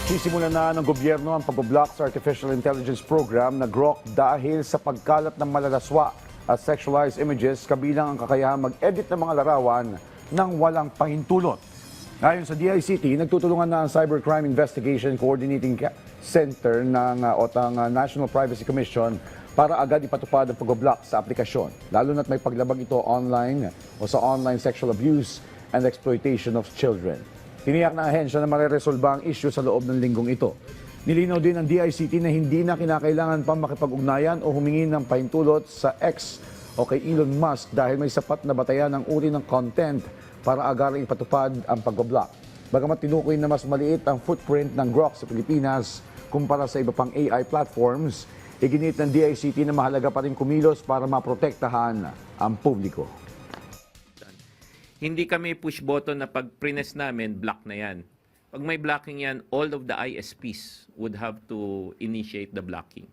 Sisimulan na ng gobyerno ang pag-block sa Artificial Intelligence Program na Grok dahil sa pagkalat ng malalaswa at sexualized images kabilang ang kakayahang mag-edit ng mga larawan ng walang pahintulot. Ayon sa DICT, nagtutulungan na ang Cybercrime Investigation Coordinating Center ng National Privacy Commission para agad ipatupad ang pag-block sa aplikasyon, lalo na't may paglabag ito online o sa online sexual abuse and exploitation of children. Tiniyak ng ahensya na mareresolba ang issue sa loob ng linggong ito. Nilinaw din ng DICT na hindi na kinakailangan pang makipag-ugnayan o humingi ng pahintulot sa X o kay Elon Musk dahil may sapat na batayan ng uri ng content para agarang ipatupad ang pag-block. Bagamat tinukoy na mas maliit ang footprint ng Grok sa Pilipinas kumpara sa iba pang AI platforms, iginit ng DICT na mahalaga pa rin kumilos para maprotektahan ang publiko. Hindi kami push button na pag prines namin, block na yan. Pag may blocking yan, all of the ISPs would have to initiate the blocking.